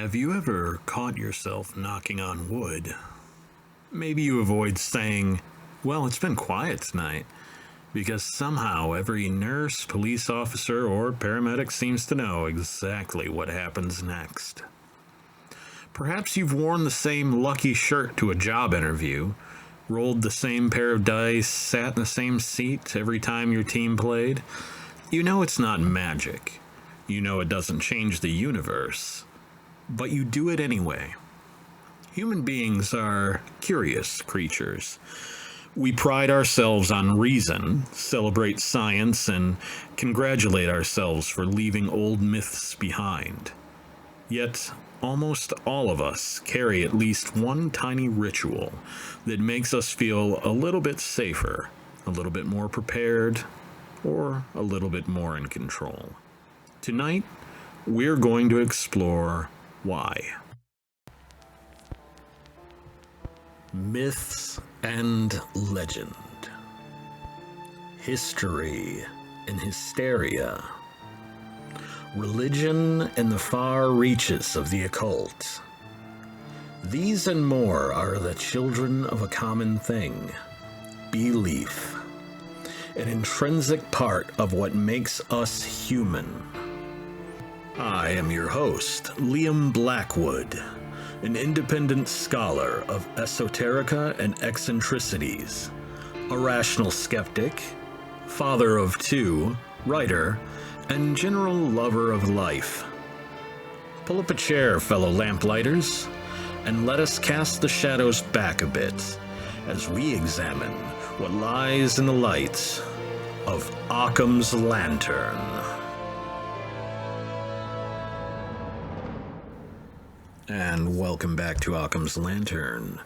Have you ever caught yourself knocking on wood? Maybe you avoid saying, "Well, it's been quiet tonight," because somehow every nurse, police officer, or paramedic seems to know exactly what happens next. Perhaps you've worn the same lucky shirt to a job interview, rolled the same pair of dice, sat in the same seat every time your team played. You know it's not magic. You know it doesn't change the universe. But you do it anyway. Human beings are curious creatures. We pride ourselves on reason, celebrate science, and congratulate ourselves for leaving old myths behind. Yet, almost all of us carry at least one tiny ritual that makes us feel a little bit safer, a little bit more prepared, or a little bit more in control. Tonight, we're going to explore why. Myths and legend. History and hysteria. Religion and the far reaches of the occult. These and more are the children of a common thing: belief, an intrinsic part of what makes us human. I am your host, Liam Blackwood, an independent scholar of esoterica and eccentricities, a rational skeptic, father of two, writer, and general lover of life. Pull up a chair, fellow lamplighters, and let us cast the shadows back a bit as we examine what lies in the light of Occam's lantern. And welcome back to Occam's Lantern.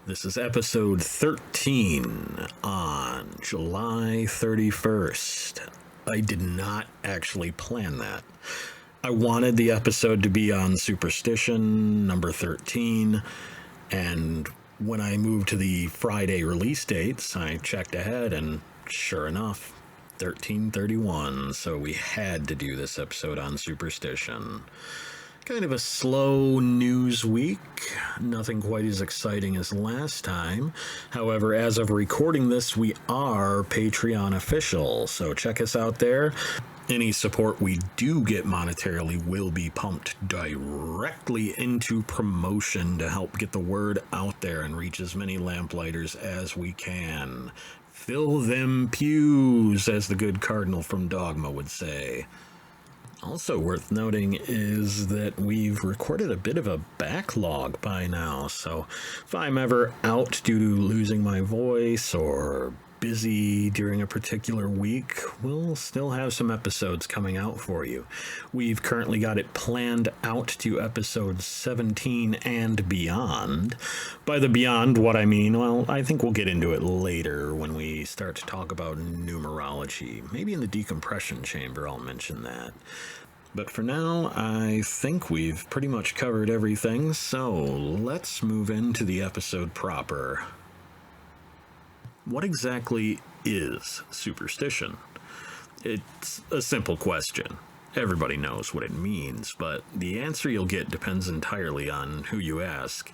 This is episode 13 on July 31st. I did not actually plan that. I wanted the episode to be on Superstition, number 13, and when I moved to the Friday release dates, I checked ahead, and sure enough, 1331, so we had to do this episode on Superstition. Kind of a slow news week, nothing quite as exciting as last time. However, as of recording this, we are Patreon official, so check us out there. Any support we do get monetarily will be pumped directly into promotion to help get the word out there and reach as many lamplighters as we can. Fill them pews, as the good cardinal from Dogma would say. Also worth noting is that we've recorded a bit of a backlog by now, so if I'm ever out due to losing my voice or busy during a particular week, we'll still have some episodes coming out for you. We've currently got it planned out to episode 17 and beyond. By the beyond, what I mean, well, I think we'll get into it later when we start to talk about numerology. Maybe in the decompression chamber I'll mention that. But for now, I think we've pretty much covered everything, so let's move into the episode proper. What exactly is superstition? It's a simple question. Everybody knows what it means, but the answer you'll get depends entirely on who you ask.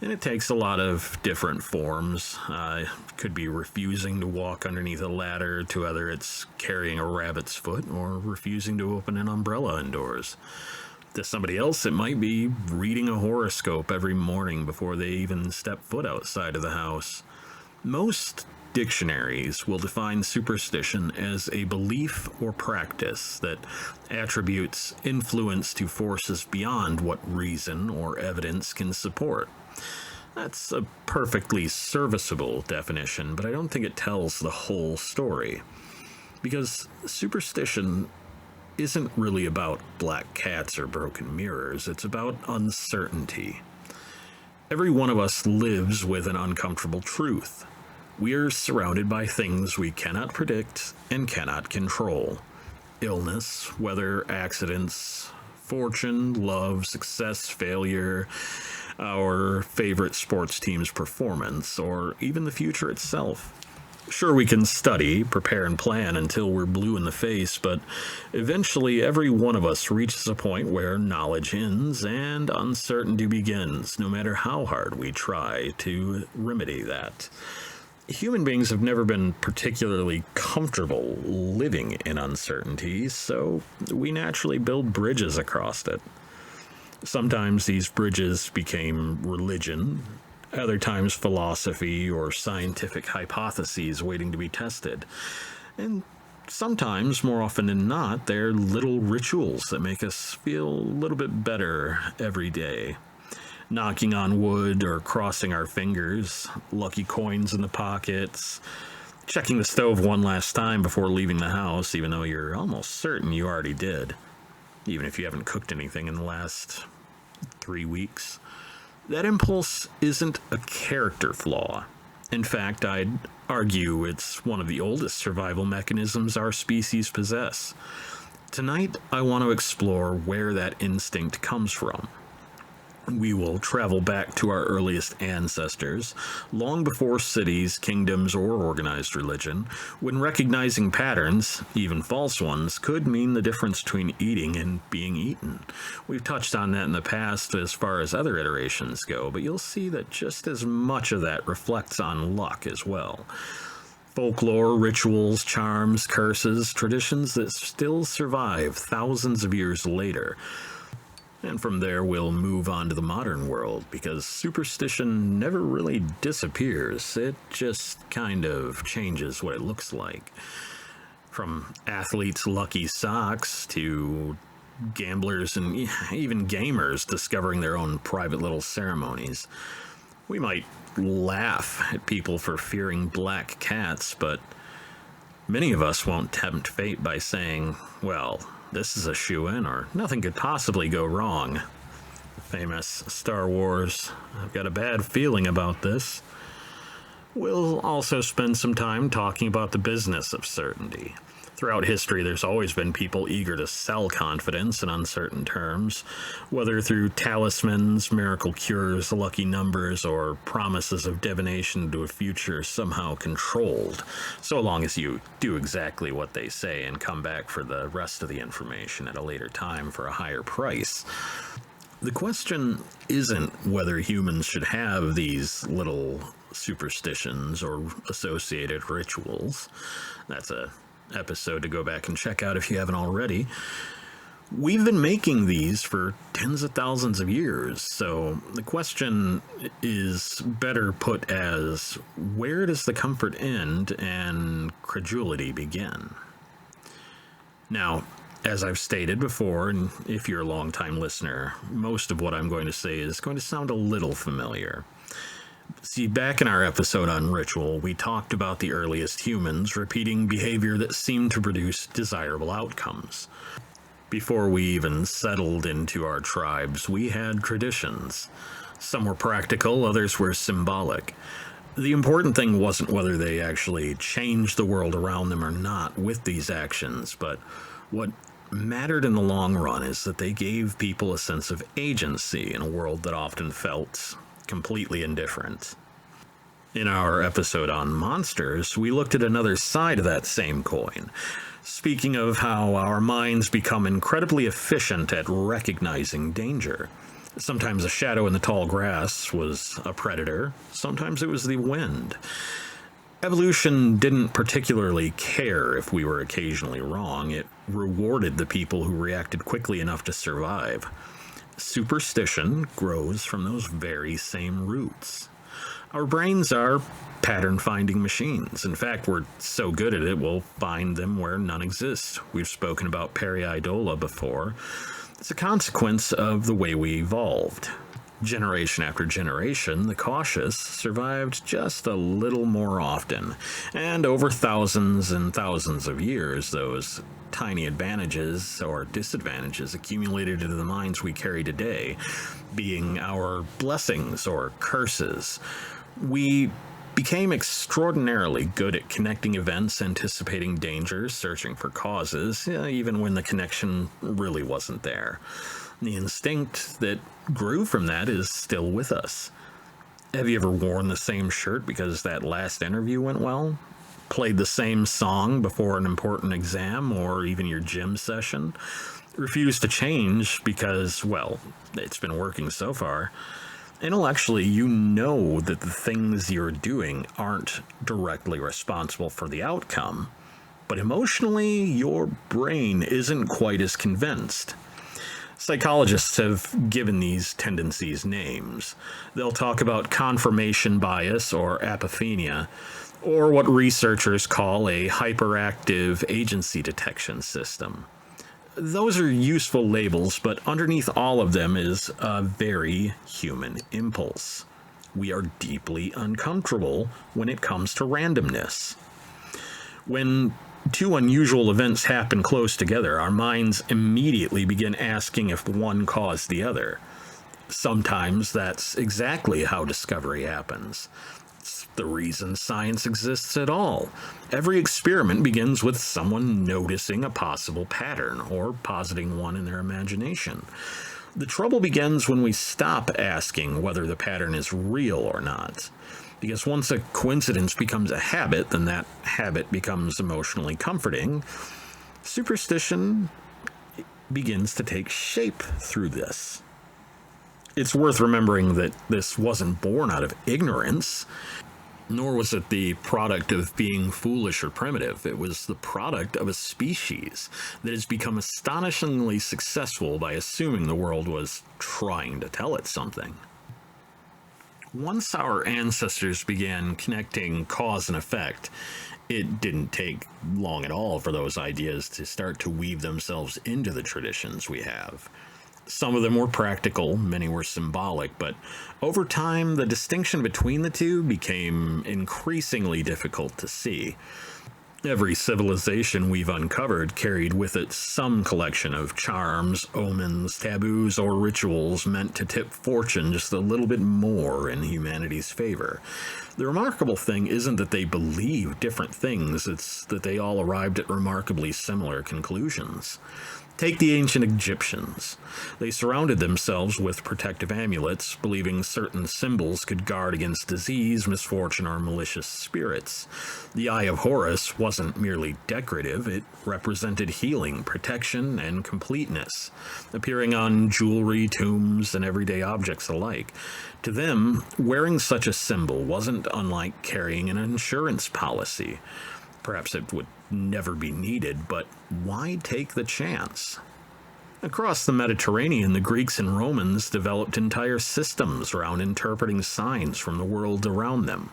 And it takes a lot of different forms. Could be refusing to walk underneath a ladder, to whether it's carrying a rabbit's foot or refusing to open an umbrella indoors. To somebody else, it might be reading a horoscope every morning before they even step foot outside of the house. Most dictionaries will define superstition as a belief or practice that attributes influence to forces beyond what reason or evidence can support. That's a perfectly serviceable definition, but I don't think it tells the whole story. Because superstition isn't really about black cats or broken mirrors, it's about uncertainty. Every one of us lives with an uncomfortable truth. We are surrounded by things we cannot predict and cannot control. Illness, weather, accidents, fortune, love, success, failure, our favorite sports team's performance, or even the future itself. Sure, we can study, prepare, and plan until we're blue in the face, but eventually every one of us reaches a point where knowledge ends and uncertainty begins, no matter how hard we try to remedy that. Human beings have never been particularly comfortable living in uncertainty, so we naturally build bridges across it. Sometimes these bridges became religion, other times philosophy or scientific hypotheses waiting to be tested. And sometimes, more often than not, they're little rituals that make us feel a little bit better every day. Knocking on wood or crossing our fingers, lucky coins in the pockets, checking the stove one last time before leaving the house, even though you're almost certain you already did, even if you haven't cooked anything in the last 3 weeks. That impulse isn't a character flaw. In fact, I'd argue it's one of the oldest survival mechanisms our species possess. Tonight, I want to explore where that instinct comes from. We will travel back to our earliest ancestors, long before cities, kingdoms, or organized religion, when recognizing patterns, even false ones, could mean the difference between eating and being eaten. We've touched on that in the past as far as other iterations go, but you'll see that just as much of that reflects on luck as well. Folklore, rituals, charms, curses, traditions that still survive thousands of years later. And from there, we'll move on to the modern world, because superstition never really disappears. It just kind of changes what it looks like. From athletes' lucky socks to gamblers and even gamers discovering their own private little ceremonies. We might laugh at people for fearing black cats, but many of us won't tempt fate by saying, well, this is a shoo-in, or nothing could possibly go wrong. Famous Star Wars, I've got a bad feeling about this. We'll also spend some time talking about the business of certainty. Throughout history, there's always been people eager to sell confidence in uncertain terms, whether through talismans, miracle cures, lucky numbers, or promises of divination to a future somehow controlled, so long as you do exactly what they say and come back for the rest of the information at a later time for a higher price. The question isn't whether humans should have these little superstitions or associated rituals. That's a episode to go back and check out if you haven't already. We've been making these for tens of thousands of years, so the question is better put as, where does the comfort end and credulity begin? Now, as I've stated before, and if you're a long-time listener, most of what I'm going to say is going to sound a little familiar. See, back in our episode on ritual, we talked about the earliest humans repeating behavior that seemed to produce desirable outcomes. Before we even settled into our tribes, we had traditions. Some were practical, others were symbolic. The important thing wasn't whether they actually changed the world around them or not with these actions, but what mattered in the long run is that they gave people a sense of agency in a world that often felt completely indifferent. In our episode on monsters, we looked at another side of that same coin, speaking of how our minds become incredibly efficient at recognizing danger. Sometimes a shadow in the tall grass was a predator, sometimes it was the wind. Evolution didn't particularly care if we were occasionally wrong. It rewarded the people who reacted quickly enough to survive. Superstition grows from those very same roots. Our brains are pattern-finding machines. In fact, we're so good at it, we'll find them where none exist. We've spoken about pareidolia before. It's a consequence of the way we evolved. Generation after generation, the cautious survived just a little more often, and over thousands and thousands of years, those tiny advantages or disadvantages accumulated into the minds we carry today, being our blessings or curses. We became extraordinarily good at connecting events, anticipating dangers, searching for causes, even when the connection really wasn't there. The instinct that grew from that is still with us. Have you ever worn the same shirt because that last interview went well? played the same song before an important exam or even your gym session, refuse to change because, well, it's been working so far. Intellectually, you know that the things you're doing aren't directly responsible for the outcome, but emotionally, your brain isn't quite as convinced. Psychologists have given these tendencies names. They'll talk about confirmation bias or apophenia, or what researchers call a hyperactive agency detection system. Those are useful labels, but underneath all of them is a very human impulse. We are deeply uncomfortable when it comes to randomness. When two unusual events happen close together, our minds immediately begin asking if one caused the other. Sometimes that's exactly how discovery happens. It's the reason science exists at all. Every experiment begins with someone noticing a possible pattern or positing one in their imagination. The trouble begins when we stop asking whether the pattern is real or not. Because once a coincidence becomes a habit, then that habit becomes emotionally comforting. Superstition begins to take shape through this. It's worth remembering that this wasn't born out of ignorance, nor was it the product of being foolish or primitive. It was the product of a species that has become astonishingly successful by assuming the world was trying to tell it something. Once our ancestors began connecting cause and effect, it didn't take long at all for those ideas to start to weave themselves into the traditions we have. Some of them were practical, many were symbolic, but over time the distinction between the two became increasingly difficult to see. Every civilization we've uncovered carried with it some collection of charms, omens, taboos, or rituals meant to tip fortune just a little bit more in humanity's favor. The remarkable thing isn't that they believe different things, it's that they all arrived at remarkably similar conclusions. Take the ancient Egyptians. They surrounded themselves with protective amulets, believing certain symbols could guard against disease, misfortune, or malicious spirits. The Eye of Horus wasn't merely decorative, it represented healing, protection, and completeness, appearing on jewelry, tombs, and everyday objects alike. To them, wearing such a symbol wasn't unlike carrying an insurance policy. Perhaps it would never be needed, but why take the chance? Across the Mediterranean, the Greeks and Romans developed entire systems around interpreting signs from the world around them.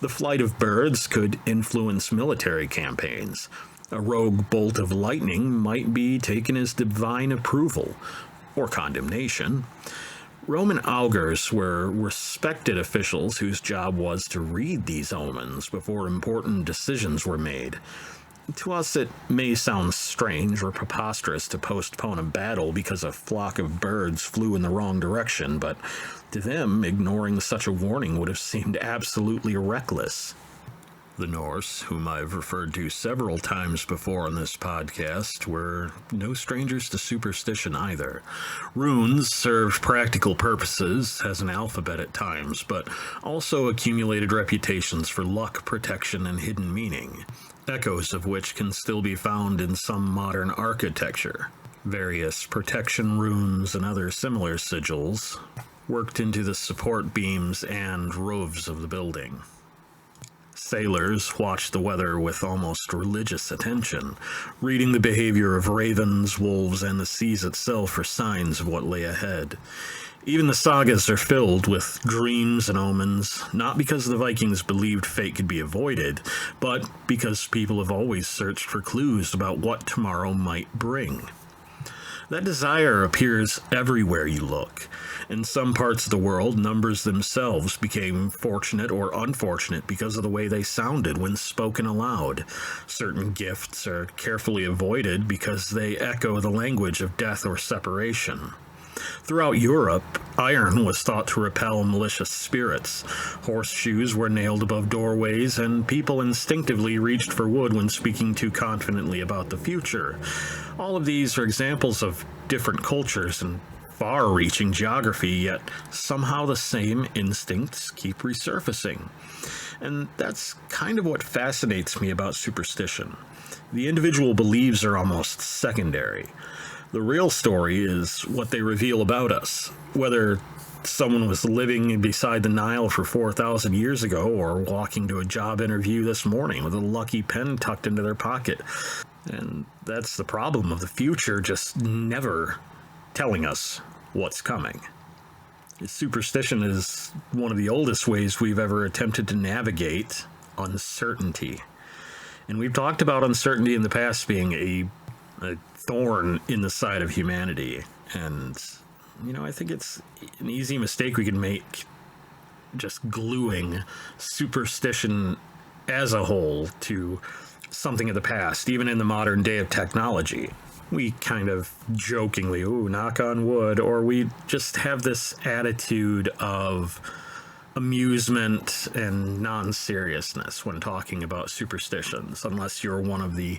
The flight of birds could influence military campaigns. A rogue bolt of lightning might be taken as divine approval or condemnation. Roman augurs were respected officials whose job was to read these omens before important decisions were made. To us, it may sound strange or preposterous to postpone a battle because a flock of birds flew in the wrong direction, but to them, ignoring such a warning would have seemed absolutely reckless. The Norse, whom I've referred to several times before on this podcast, were no strangers to superstition either. Runes served practical purposes as an alphabet at times, but also accumulated reputations for luck, protection, and hidden meaning, echoes of which can still be found in some modern architecture. Various protection runes and other similar sigils worked into the support beams and roofs of the building. Sailors watched the weather with almost religious attention, reading the behavior of ravens, wolves, and the seas itself for signs of what lay ahead. Even the sagas are filled with dreams and omens, not because the Vikings believed fate could be avoided, but because people have always searched for clues about what tomorrow might bring. That desire appears everywhere you look. In some parts of the world, numbers themselves became fortunate or unfortunate because of the way they sounded when spoken aloud. Certain gifts are carefully avoided because they echo the language of death or separation. Throughout Europe, iron was thought to repel malicious spirits. Horseshoes were nailed above doorways, and people instinctively reached for wood when speaking too confidently about the future. All of these are examples of different cultures and far-reaching geography, yet somehow the same instincts keep resurfacing. And that's kind of what fascinates me about superstition. The individual beliefs are almost secondary. The real story is what they reveal about us, whether someone was living beside the Nile for 4,000 years ago or walking to a job interview this morning with a lucky pen tucked into their pocket. And that's the problem of the future, just never telling us what's coming. Superstition is one of the oldest ways we've ever attempted to navigate uncertainty. And we've talked about uncertainty in the past being a thorn in the side of humanity. And, I think it's an easy mistake we can make just gluing superstition as a whole to something of the past, even in the modern day of technology. We kind of jokingly, ooh, knock on wood, or we just have this attitude of amusement and non-seriousness when talking about superstitions, unless you're one of the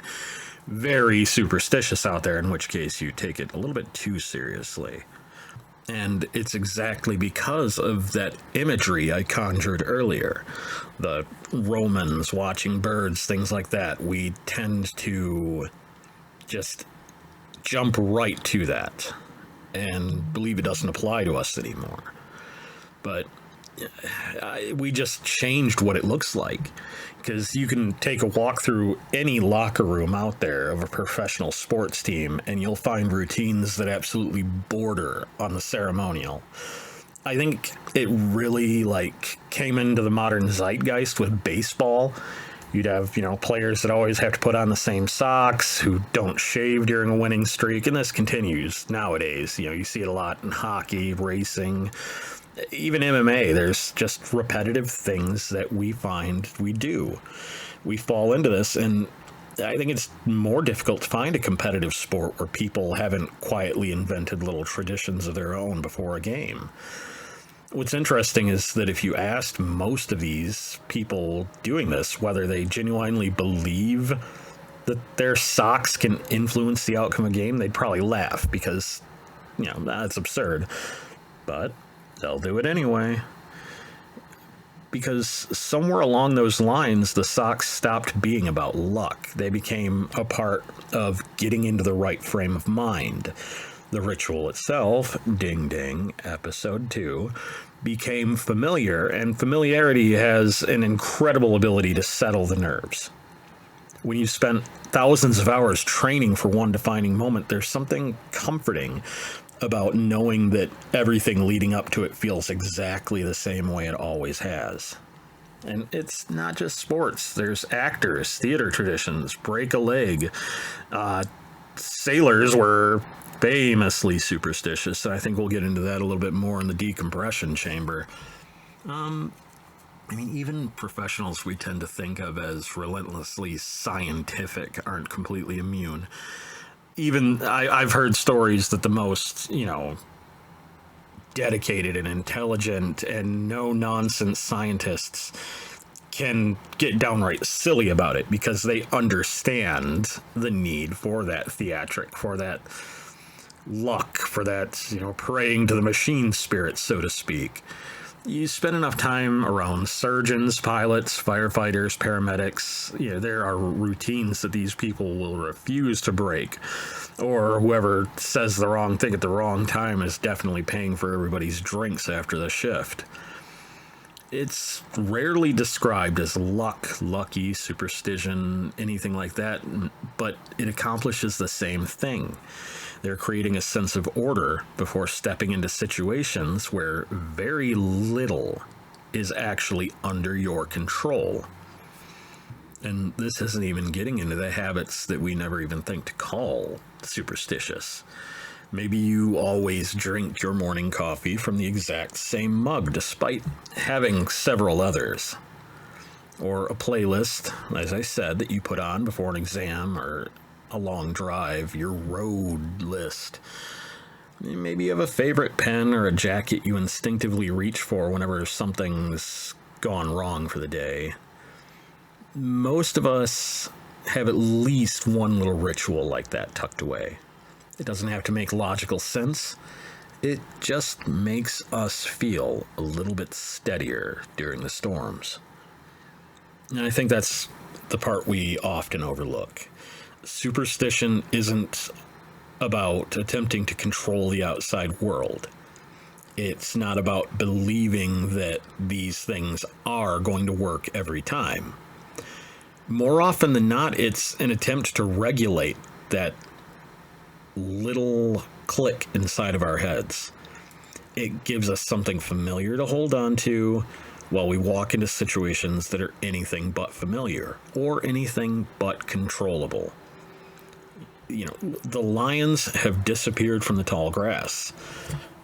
very superstitious out there, in which case you take it a little bit too seriously. And it's exactly because of that imagery I conjured earlier. The Romans watching birds, things like that. We tend to just jump right to that and believe it doesn't apply to us anymore. But we just changed what it looks like, because you can take a walk through any locker room out there of a professional sports team and you'll find routines that absolutely border on the ceremonial. I think it really came into the modern zeitgeist with baseball. You'd have, players that always have to put on the same socks, who don't shave during a winning streak, and this continues nowadays. You see it a lot in hockey, racing, even MMA. There's just repetitive things that we find we do. We fall into this, and I think it's more difficult to find a competitive sport where people haven't quietly invented little traditions of their own before a game. What's interesting is that if you asked most of these people doing this whether they genuinely believe that their socks can influence the outcome of a game, they'd probably laugh, because, that's absurd. But they'll do it anyway. Because somewhere along those lines, the socks stopped being about luck. They became a part of getting into the right frame of mind. The ritual itself, ding ding, episode 2, became familiar, and familiarity has an incredible ability to settle the nerves. When you've spent thousands of hours training for one defining moment, there's something comforting about knowing that everything leading up to it feels exactly the same way it always has. And it's not just sports. There's actors, theater traditions, break a leg. Sailors were famously superstitious, and I think we'll get into that a little bit more in the decompression chamber. Even professionals we tend to think of as relentlessly scientific aren't completely immune. Even I've heard stories that the most, dedicated and intelligent and no-nonsense scientists can get downright silly about it, because they understand the need for that theatric, for that luck, for that, praying to the machine spirit, so to speak. You spend enough time around surgeons, pilots, firefighters, paramedics, there are routines that these people will refuse to break. Or whoever says the wrong thing at the wrong time is definitely paying for everybody's drinks after the shift. It's rarely described as luck, lucky, superstition, anything like that, but it accomplishes the same thing. They're creating a sense of order before stepping into situations where very little is actually under your control. And this isn't even getting into the habits that we never even think to call superstitious. Maybe you always drink your morning coffee from the exact same mug, despite having several others. Or a playlist, as I said, that you put on before an exam or a long drive, your road list. Maybe you have a favorite pen or a jacket you instinctively reach for whenever something's gone wrong for the day. Most of us have at least one little ritual like that tucked away. It doesn't have to make logical sense. It just makes us feel a little bit steadier during the storms. And I think that's the part we often overlook. Superstition isn't about attempting to control the outside world. It's not about believing that these things are going to work every time. More often than not, it's an attempt to regulate that little click inside of our heads. It gives us something familiar to hold on to while we walk into situations that are anything but familiar or anything but controllable. The lions have disappeared from the tall grass.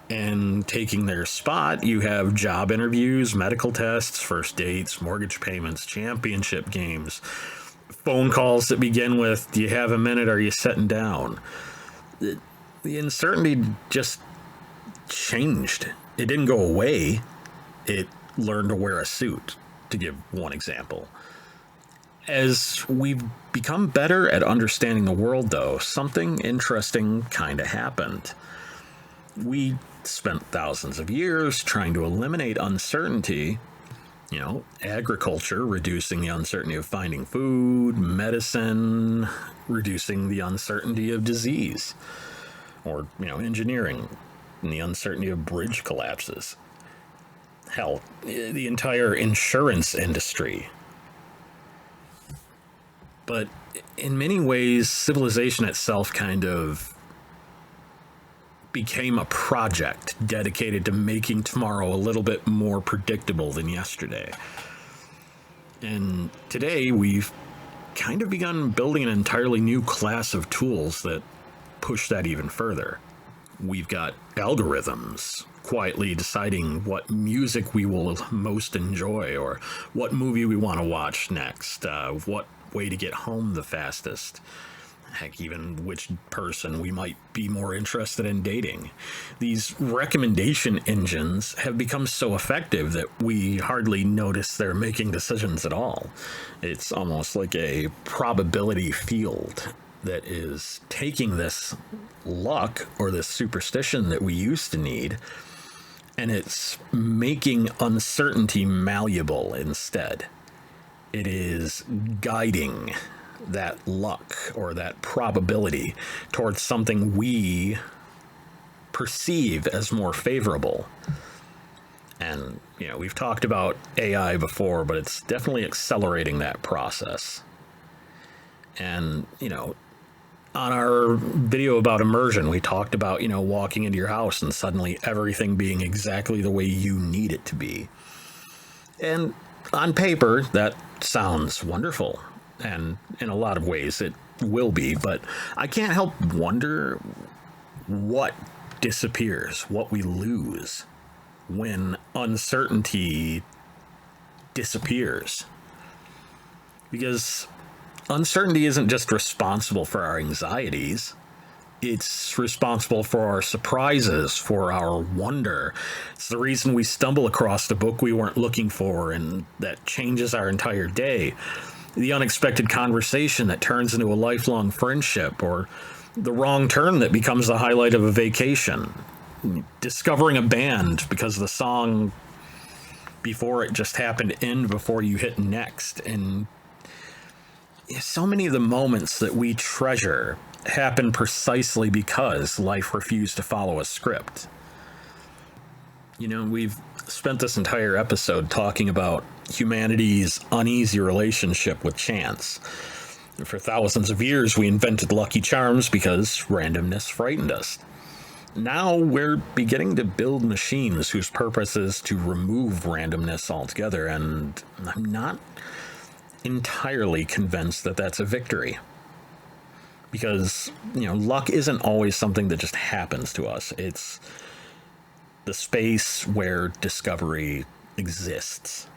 And taking their spot, you have job interviews, medical tests, first dates, mortgage payments, championship games, phone calls that begin with, "Do you have a minute? Are you sitting down?" The uncertainty just changed. It didn't go away. It learned to wear a suit, to give one example. As we've become better at understanding the world, though, something interesting kind of happened. We spent thousands of years trying to eliminate uncertainty. Agriculture, reducing the uncertainty of finding food, medicine, reducing the uncertainty of disease, or, engineering, and the uncertainty of bridge collapses. Hell, the entire insurance industry. But in many ways, civilization itself kind of became a project dedicated to making tomorrow a little bit more predictable than yesterday. And today we've kind of begun building an entirely new class of tools that push that even further. We've got algorithms quietly deciding what music we will most enjoy, or what movie we want to watch next, what way to get home the fastest. Heck, even which person we might be more interested in dating. These recommendation engines have become so effective that we hardly notice they're making decisions at all. It's almost like a probability field that is taking this luck or this superstition that we used to need, and it's making uncertainty malleable instead. It is guiding that luck or that probability towards something we perceive as more favorable. And, we've talked about AI before, but it's definitely accelerating that process. And, on our video about immersion, we talked about, walking into your house and suddenly everything being exactly the way you need it to be. And on paper, that sounds wonderful. And in a lot of ways it will be, but I can't help wonder what disappears, what we lose when uncertainty disappears. Because uncertainty isn't just responsible for our anxieties, it's responsible for our surprises, for our wonder. It's the reason we stumble across a book we weren't looking for and that changes our entire day. The unexpected conversation that turns into a lifelong friendship, or the wrong turn that becomes the highlight of a vacation. Discovering a band because the song before it just happened to end before you hit next. And so many of the moments that we treasure happen precisely because life refused to follow a script. We've spent this entire episode talking about humanity's uneasy relationship with chance. For thousands of years, we invented Lucky Charms because randomness frightened us. Now we're beginning to build machines whose purpose is to remove randomness altogether, and I'm not entirely convinced that that's a victory. Because, luck isn't always something that just happens to us. It's the space where discovery exists.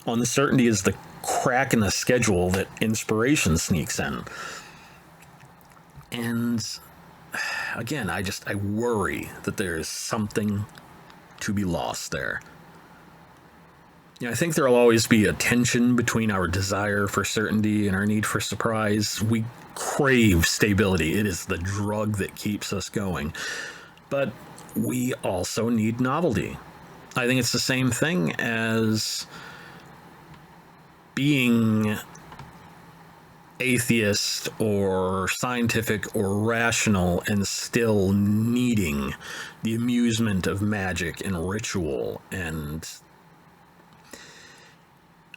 Uncertainty is the crack in the schedule that inspiration sneaks in. And again, I worry that there is something to be lost there. I think there'll always be a tension between our desire for certainty and our need for surprise. We crave stability. It is the drug that keeps us going. But we also need novelty. I think it's the same thing as being atheist or scientific or rational and still needing the amusement of magic and ritual. And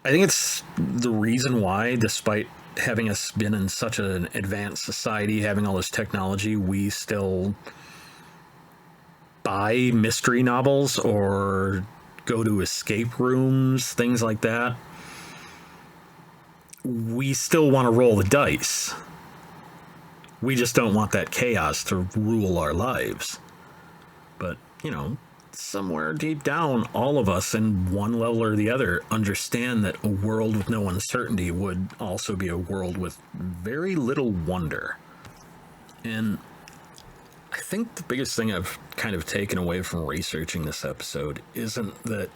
I think it's the reason why, despite having us been in such an advanced society, having all this technology, we still buy mystery novels or go to escape rooms, things like that. We still want to roll the dice. We just don't want that chaos to rule our lives. But, you know, somewhere deep down, all of us in one level or the other understand that a world with no uncertainty would also be a world with very little wonder. And I think the biggest thing I've kind of taken away from researching this episode isn't that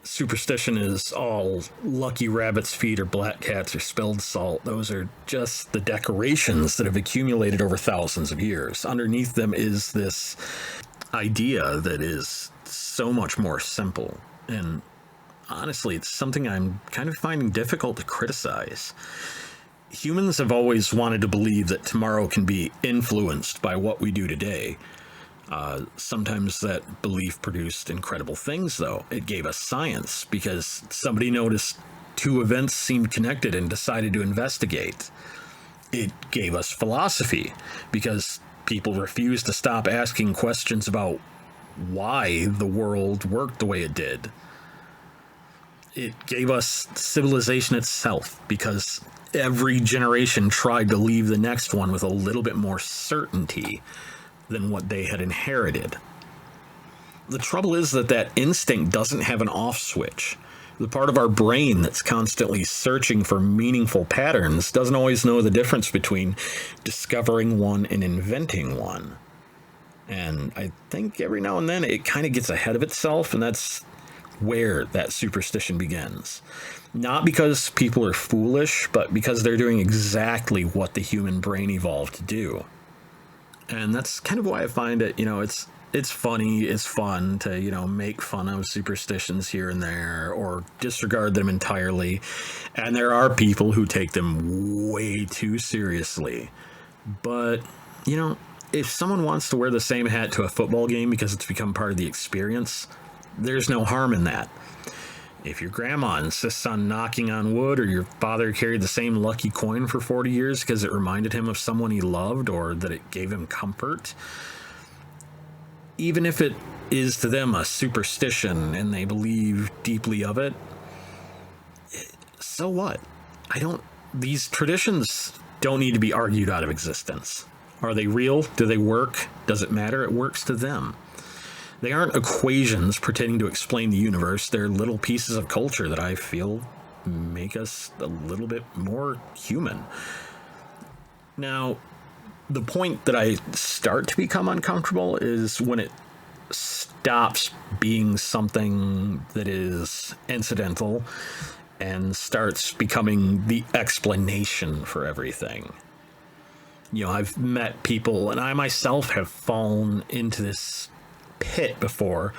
superstition is all lucky rabbit's feet or black cats or spilled salt. Those are just the decorations that have accumulated over thousands of years. Underneath them is this idea that is so much more simple. And honestly, it's something I'm kind of finding difficult to criticize. Humans have always wanted to believe that tomorrow can be influenced by what we do today. Sometimes that belief produced incredible things, though. It gave us science because somebody noticed two events seemed connected and decided to investigate. It gave us philosophy because people refused to stop asking questions about why the world worked the way it did. It gave us civilization itself because every generation tried to leave the next one with a little bit more certainty than what they had inherited. The trouble is that instinct doesn't have an off switch. The part of our brain that's constantly searching for meaningful patterns doesn't always know the difference between discovering one and inventing one. And I think every now and then it kind of gets ahead of itself, and that's where that superstition begins. Not because people are foolish, but because they're doing exactly what the human brain evolved to do. And that's kind of why I find it, it's funny, it's fun to, make fun of superstitions here and there or disregard them entirely. And there are people who take them way too seriously. But, if someone wants to wear the same hat to a football game because it's become part of the experience, there's no harm in that. If your grandma insists on knocking on wood, or your father carried the same lucky coin for 40 years because it reminded him of someone he loved or that it gave him comfort, even if it is to them a superstition and they believe deeply of it, so what? These traditions don't need to be argued out of existence. Are they real? Do they work? Does it matter? It works to them. They aren't equations pretending to explain the universe. They're little pieces of culture that I feel make us a little bit more human. Now, the point that I start to become uncomfortable is when it stops being something that is incidental and starts becoming the explanation for everything. I've met people, and I myself have fallen into this pit before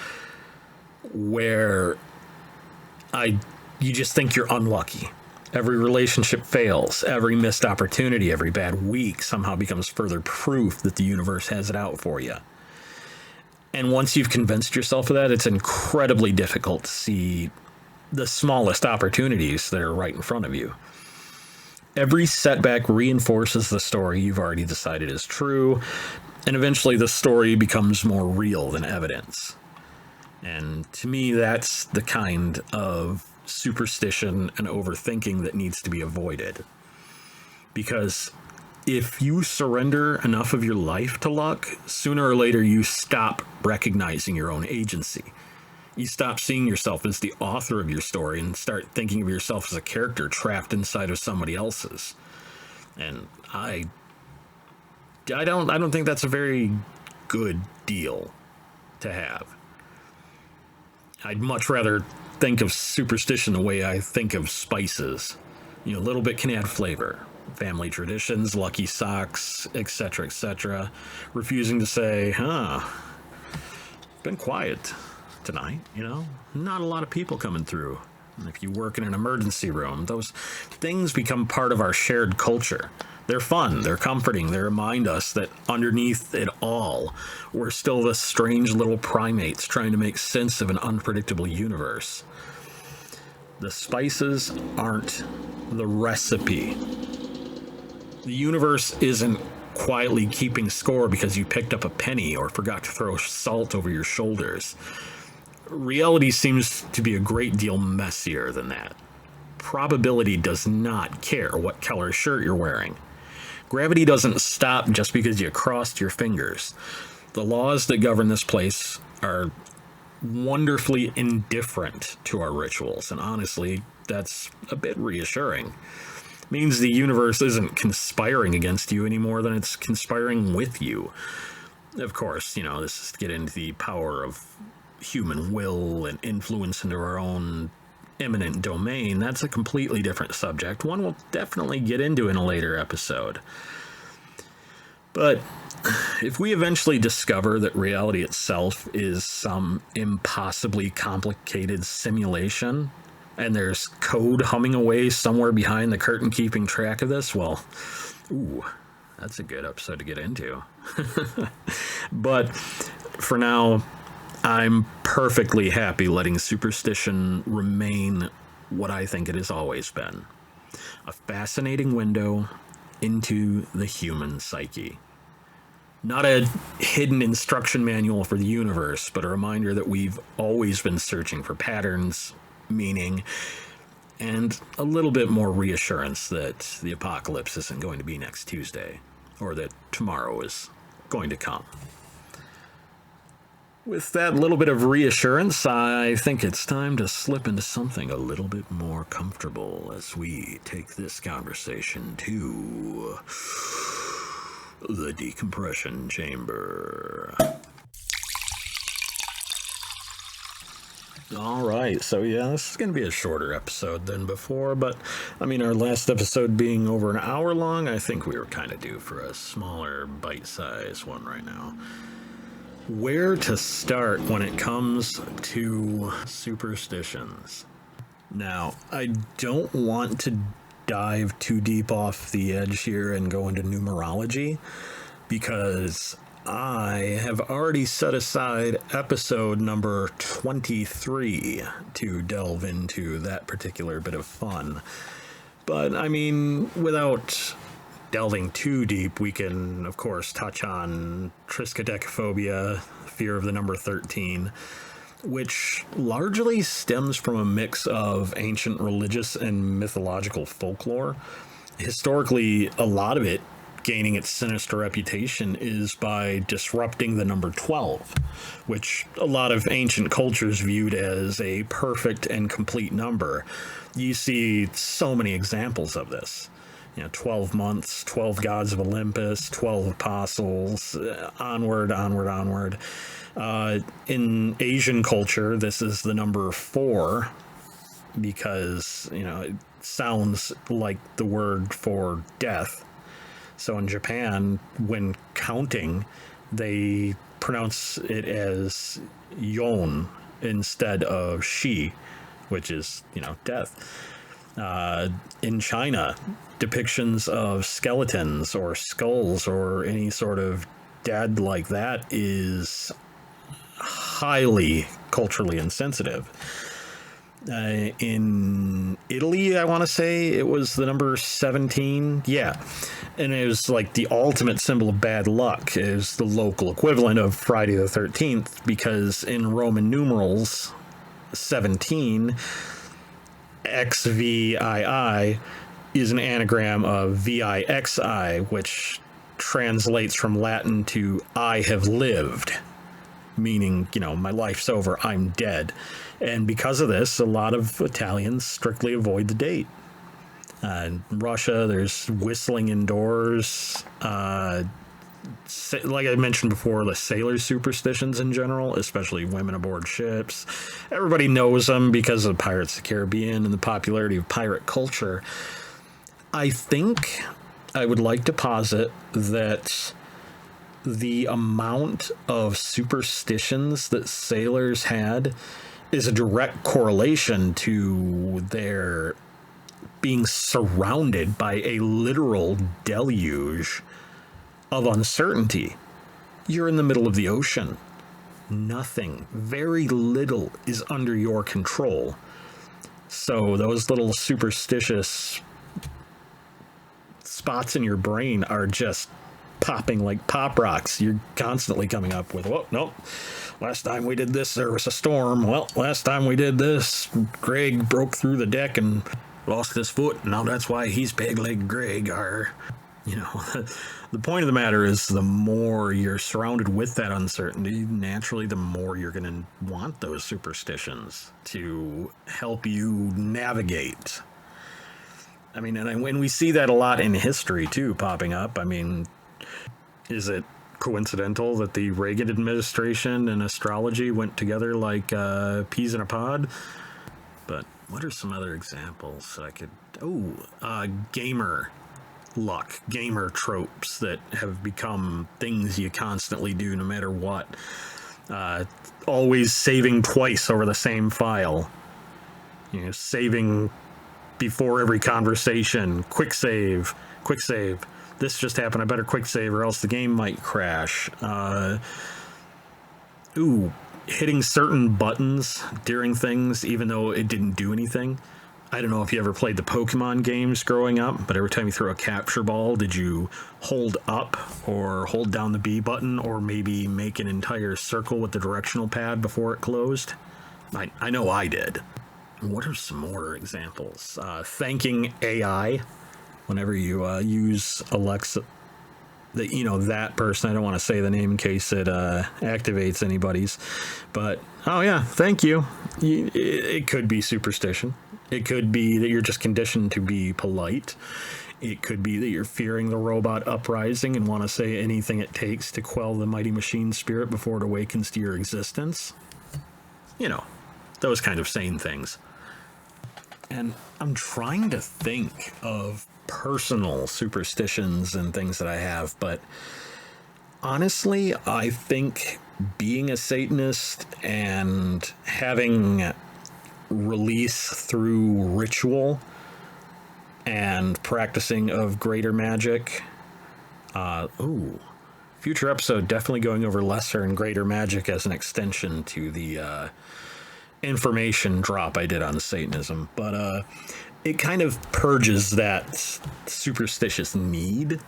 where you just think you're unlucky. Every relationship fails. Every missed opportunity, every bad week somehow becomes further proof that the universe has it out for you. And once you've convinced yourself of that, it's incredibly difficult to see the smallest opportunities that are right in front of you. Every setback reinforces the story you've already decided is true, and eventually the story becomes more real than evidence. And to me, that's the kind of superstition and overthinking that needs to be avoided. Because if you surrender enough of your life to luck, sooner or later you stop recognizing your own agency. You stop seeing yourself as the author of your story and start thinking of yourself as a character trapped inside of somebody else's. And I don't think that's a very good deal to have. I'd much rather think of superstition the way I think of spices. A little bit can add flavor. Family traditions, lucky socks, etc., etc. Refusing to say, been quiet tonight, not a lot of people coming through. If you work in an emergency room, those things become part of our shared culture. They're fun, they're comforting, they remind us that underneath it all, we're still the strange little primates trying to make sense of an unpredictable universe. The spices aren't the recipe. The universe isn't quietly keeping score because you picked up a penny or forgot to throw salt over your shoulders. Reality seems to be a great deal messier than that. Probability does not care what color shirt you're wearing. Gravity doesn't stop just because you crossed your fingers. The laws that govern this place are wonderfully indifferent to our rituals, and honestly, that's a bit reassuring. It means the universe isn't conspiring against you any more than it's conspiring with you. Of course, this is to get into the power of human will and influence into our own eminent domain. That's a completely different subject, one we'll definitely get into in a later episode. But if we eventually discover that reality itself is some impossibly complicated simulation, and there's code humming away somewhere behind the curtain keeping track of this, well, that's a good episode to get into. But for now, I'm perfectly happy letting Superstition remain what I think it has always been. A fascinating window into the human psyche. Not a hidden instruction manual for the universe, but a reminder that we've always been searching for patterns, meaning, and a little bit more reassurance that the apocalypse isn't going to be next Tuesday, or that tomorrow is going to come. With that little bit of reassurance, I think it's time to slip into something a little bit more comfortable as we take this conversation to the decompression chamber. All right, so this is going to be a shorter episode than before, but our last episode being over an hour long, I think we were kind of due for a smaller, bite-sized one right now. Where to start when it comes to superstitions? Now, I don't want to dive too deep off the edge here and go into numerology, because I have already set aside episode number 23 to delve into that particular bit of fun. But, without delving too deep, we can, of course, touch on triskaidekaphobia, fear of the number 13, which largely stems from a mix of ancient religious and mythological folklore. Historically, a lot of it gaining its sinister reputation is by disrupting the number 12, which a lot of ancient cultures viewed as a perfect and complete number. You see so many examples of this. 12 months, 12 gods of Olympus, 12 apostles, onward. In Asian culture, this is the number 4 because, it sounds like the word for death. So in Japan, when counting, they pronounce it as yon instead of shi, which is, death. In China, depictions of skeletons or skulls or any sort of dead like that is highly culturally insensitive. In Italy, I want to say it was the number 17. Yeah. And it was like the ultimate symbol of bad luck. It was the local equivalent of Friday the 13th, because in Roman numerals, 17, XVII, is an anagram of VIXI, which translates from Latin to I have lived, meaning, my life's over, I'm dead. And because of this, a lot of Italians strictly avoid the date. In Russia, there's whistling indoors. Like I mentioned before, the sailors' superstitions in general, especially women aboard ships. Everybody knows them because of Pirates of the Caribbean and the popularity of pirate culture. I think I would like to posit that the amount of superstitions that sailors had is a direct correlation to their being surrounded by a literal deluge of uncertainty. You're in the middle of the ocean. Nothing, very little is under your control. So those little superstitious spots in your brain are just popping like pop rocks. You're constantly coming up with, oh, nope. Last time we did this, there was a storm. Well, last time we did this, Greg broke through the deck and lost his foot. Now that's why he's peg-legged Greg. The point of the matter is, the more you're surrounded with that uncertainty, naturally, the more you're going to want those superstitions to help you navigate. I mean, and when we see that a lot in history, too, popping up. I mean, is it coincidental that the Reagan administration and astrology went together like peas in a pod? But what are some other examples I could... gamer luck, gamer tropes that have become things you constantly do no matter what. Always saving twice over the same file. Saving before every conversation. Quick save. This just happened, I better quick save or else the game might crash. Hitting certain buttons during things even though it didn't do anything. I don't know if you ever played the Pokemon games growing up, but every time you throw a capture ball, did you hold up or hold down the B button or maybe make an entire circle with the directional pad before it closed? I know I did. What are some more examples? Thanking AI whenever you use Alexa. That person, I don't want to say the name in case it activates anybody's, but, oh yeah, thank you. It could be superstition. It could be that you're just conditioned to be polite. It could be that you're fearing the robot uprising and want to say anything it takes to quell the mighty machine spirit before it awakens to your existence. Those kind of sane things. And I'm trying to think of personal superstitions and things that I have, but honestly, I think being a Satanist and having release through ritual and practicing of greater magic. Future episode definitely going over lesser and greater magic as an extension to the information drop I did on Satanism. But it kind of purges that superstitious need.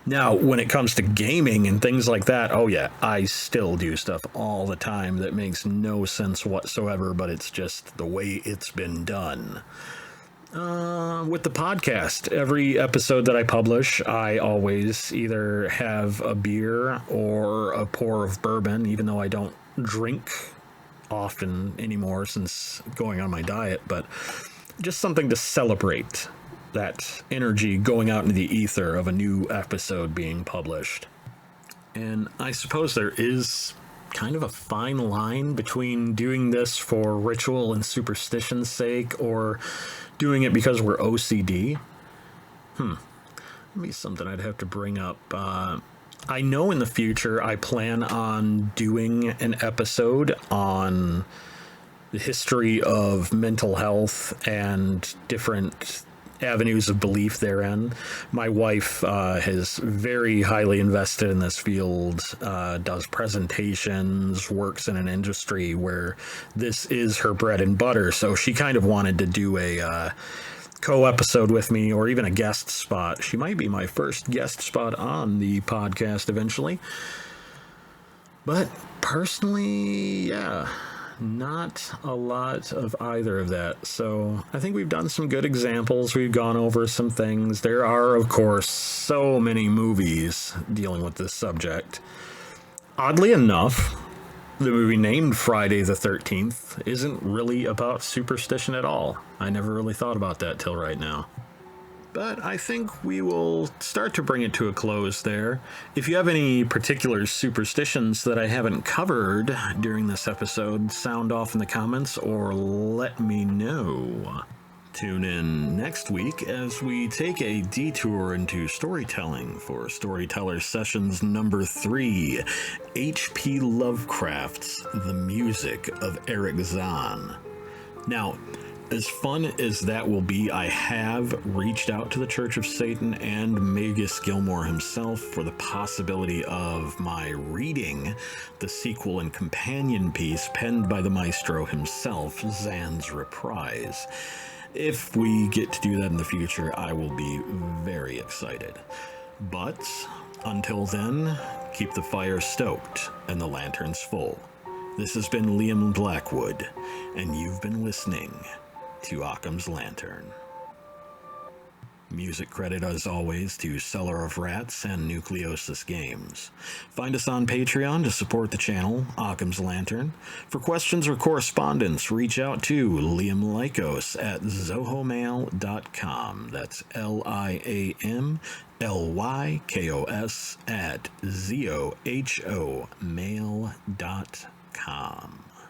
Now, when it comes to gaming and things like that, oh yeah, I still do stuff all the time that makes no sense whatsoever, but it's just the way it's been done. With the podcast, every episode that I publish, I always either have a beer or a pour of bourbon, even though I don't drink often anymore since going on my diet, but just something to celebrate that energy going out into the ether of a new episode being published. And I suppose there is kind of a fine line between doing this for ritual and superstition's sake or doing it because we're OCD. Maybe something I'd have to bring up. I know in the future I plan on doing an episode on the history of mental health and different avenues of belief therein. My wife is very highly invested in this field, does presentations, works in an industry where this is her bread and butter, so she kind of wanted to do a co-episode with me or even a guest spot. She might be my first guest spot on the podcast eventually. But personally, yeah, not a lot of either of that. So I think we've done some good examples. We've gone over some things. There are, of course, so many movies dealing with this subject. Oddly enough, the movie named Friday the 13th isn't really about superstition at all. I never really thought about that till right now. But I think we will start to bring it to a close there. If you have any particular superstitions that I haven't covered during this episode, sound off in the comments or let me know. Tune in next week as we take a detour into storytelling for Storyteller Sessions number 3, H.P. Lovecraft's The Music of Eric Zahn. Now, as fun as that will be, I have reached out to the Church of Satan and Magus Gilmore himself for the possibility of my reading the sequel and companion piece penned by the maestro himself, Zan's Reprise. If we get to do that in the future, I will be very excited. But until then, keep the fire stoked and the lanterns full. This has been Liam Blackwood, and you've been listening to Occam's Lantern. Music credit, as always, to Cellar of Rats and Nucleosis Games. Find us on Patreon to support the channel, Occam's Lantern. For questions or correspondence, reach out to Liam Lykos at zohomail.com. That's LIAMLYKOS at ZOHOmail.com.